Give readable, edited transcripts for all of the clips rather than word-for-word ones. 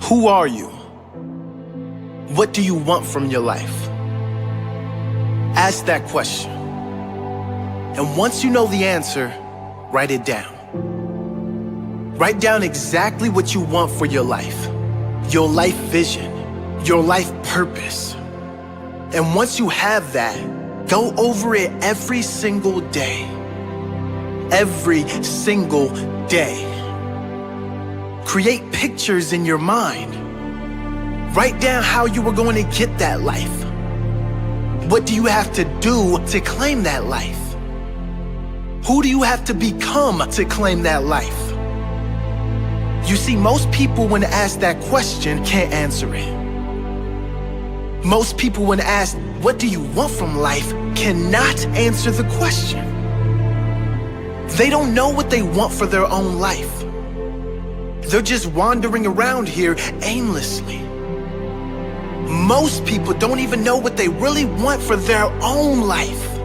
Who are you? What do you want from your life? Ask that question. And once you know the answer, write it down. Write down exactly what you want for your life vision, your life purpose. And once you have that, go over it every single day. Every single day. Create pictures in your mind. Write down how you are going to get that life. What do you have to do to claim that life? Who do you have to become to claim that life? You see, most people when asked that question can't answer it. Most people when asked, what do you want from life, cannot answer the question. They don't know what they want for their own life. They're just wandering around here aimlessly. Most people don't even know what they really want for their own life.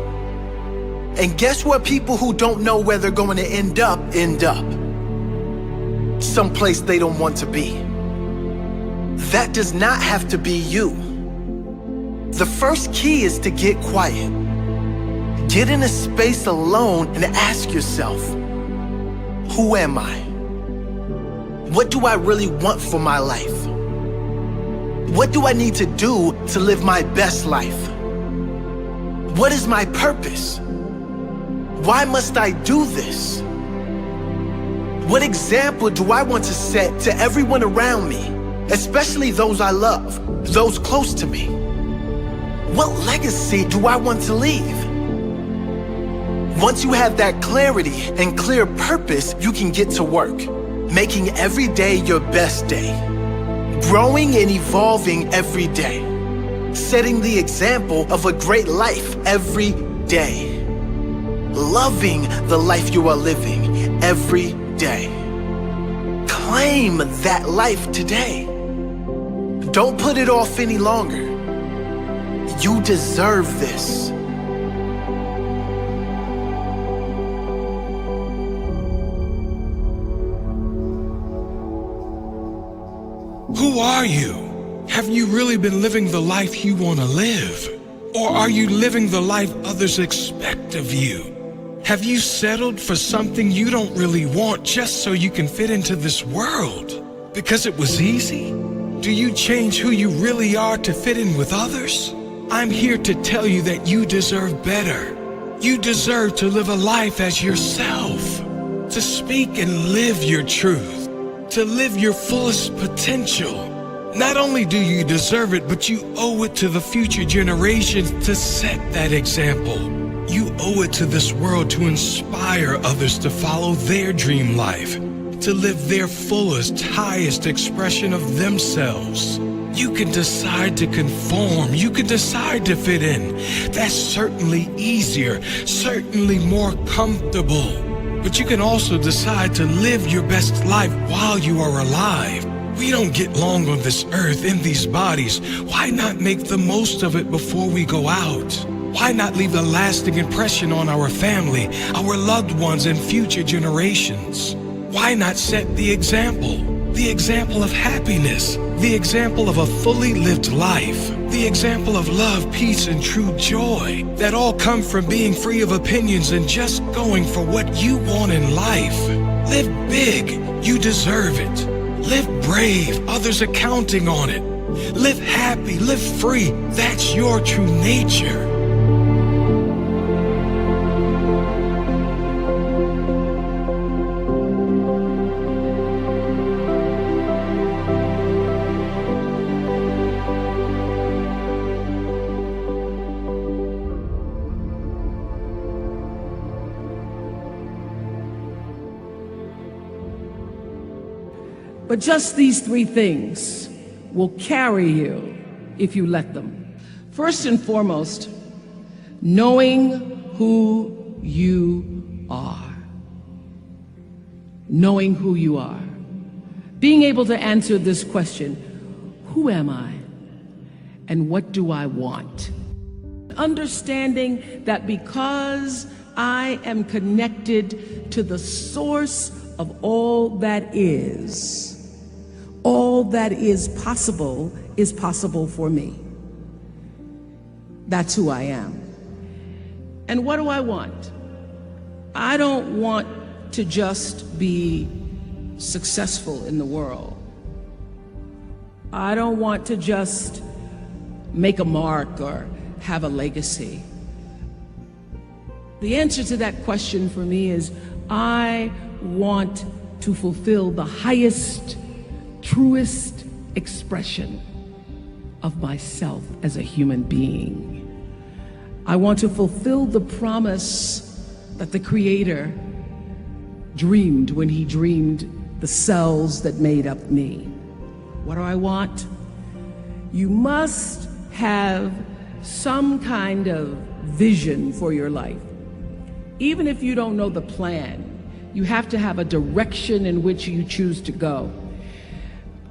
And guess what? People who don't know where they're going to end up. Someplace they don't want to be. That does not have to be you. The first key is to get quiet. Get in a space alone and ask yourself, who am I? What do I really want for my life? What do I need to do to live my best life? What is my purpose? Why must I do this? What example do I want to set to everyone around me, especially those I love, those close to me? What legacy do I want to leave? Once you have that clarity and clear purpose, you can get to work, making every day your best day, growing and evolving every day, setting the example of a great life every day, loving the life you are living every day. Claim that life today. Don't put it off any longer. You deserve this. Who are you? Have you really been living the life you want to live? Or are you living the life others expect of you? Have you settled for something you don't really want just so you can fit into this world? Because it was easy? Do you change who you really are to fit in with others? I'm here to tell you that you deserve better. You deserve to live a life as yourself, to speak and live your truth, to live your fullest potential. Not only do you deserve it, but you owe it to the future generations to set that example. You owe it to this world to inspire others to follow their dream life, to live their fullest, highest expression of themselves. You can decide to conform. You can decide to fit in. That's certainly easier, certainly more comfortable. But you can also decide to live your best life while you are alive. We don't get long on this earth in these bodies. Why not make the most of it before we go out? Why not leave a lasting impression on our family, our loved ones, and future generations? Why not set the example of happiness, the example of a fully lived life, the example of love, peace, and true joy that all come from being free of opinions and just going for what you want in life? Live big, you deserve it. Live brave, others are counting on it. Live happy, live free, that's your true nature. But just these three things will carry you if you let them. First and foremost, knowing who you are. Knowing who you are. Being able to answer this question, who am I? And what do I want? Understanding that because I am connected to the source of all that is, All that is possible for me. That's who I am. And what do I want? I don't want to just be successful in the world. I don't want to just make a mark or have a legacy. The answer to that question for me is I want to fulfill the highest, truest expression of myself as a human being. I want to fulfill the promise that the Creator dreamed when He dreamed the cells that made up me. What do I want? You must have some kind of vision for your life. Even if you don't know the plan, you have to have a direction in which you choose to go.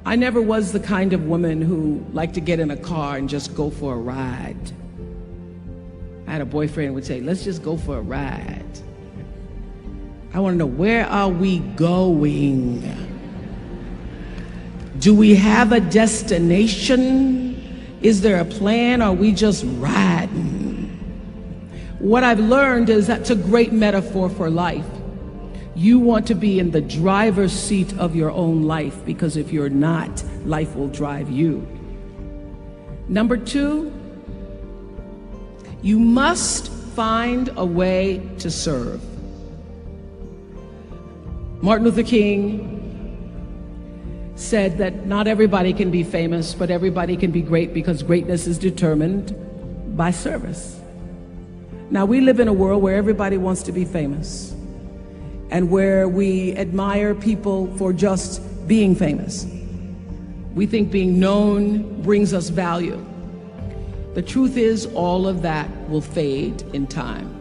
I never was the kind of woman who liked to get in a car and just go for a ride. I had a boyfriend who would say, let's just go for a ride. I want to know, where are we going? Do we have a destination? Is there a plan? Or are we just riding? What I've learned is that's a great metaphor for life. You want to be in the driver's seat of your own life, because if you're not, life will drive you. Number two, you must find a way to serve. Martin Luther King said that not everybody can be famous, but everybody can be great, because greatness is determined by service. Now, we live in a world where everybody wants to be famous and where we admire people for just being famous. We think being known brings us value. The truth is, all of that will fade in time.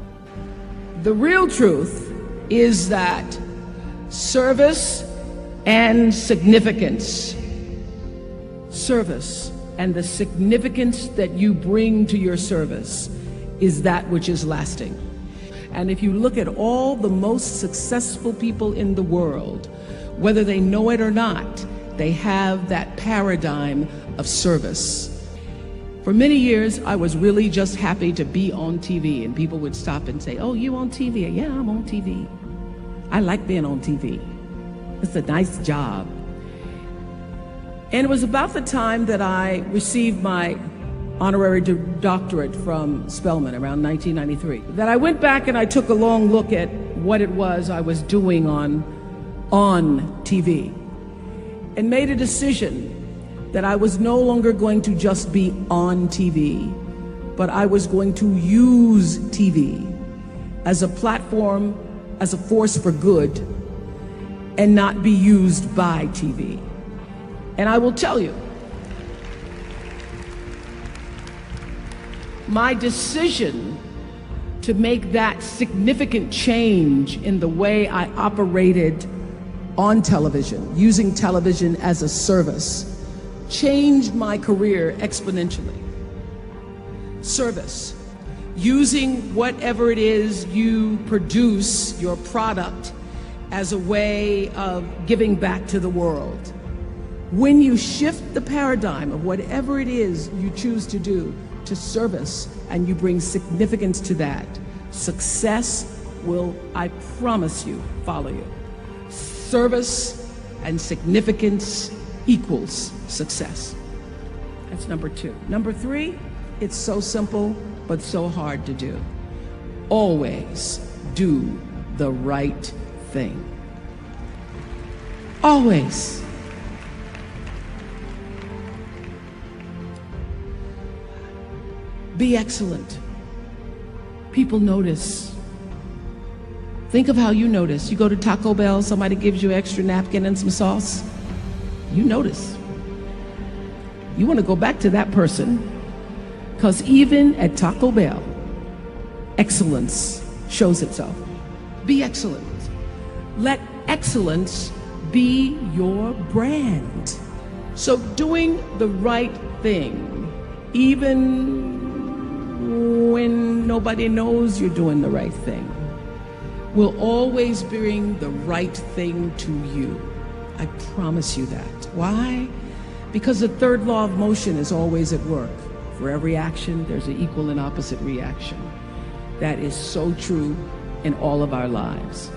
The real truth is that service and significance, service and the significance that you bring to your service is that which is lasting. And if you look at all the most successful people in the world, whether they know it or not, they have that paradigm of service. For many years, I was really just happy to be on TV, and people would stop and say, oh, you on TV? Yeah, I'm on TV. I like being on TV. It's a nice job. And it was about the time that I received my honorary doctorate from Spelman around 1993 that I went back and I took a long look at what it was I was doing on TV and made a decision that I was no longer going to just be on TV, but I was going to use TV as a platform, as a force for good, and not be used by TV. And I will tell you, my decision to make that significant change in the way I operated on television, using television as a service, changed my career exponentially. Service, using whatever it is you produce, your product, as a way of giving back to the world. When you shift the paradigm of whatever it is you choose to do to service, and you bring significance to that, success will, I promise you, follow you. Service and significance equals success. That's number two. Number three, it's so simple, but so hard to do. Always do the right thing. Always. Be excellent. People notice. Think of how you notice. You go to Taco Bell, somebody gives you an extra napkin and some sauce. You notice. You want to go back to that person, because even at Taco Bell, excellence shows itself. Be excellent. Let excellence be your brand. So doing the right thing, even when nobody knows you're doing the right thing, will always bring the right thing to you. I promise you that. Why? Because the third law of motion is always at work. For every action, there's an equal and opposite reaction. That is so true in all of our lives.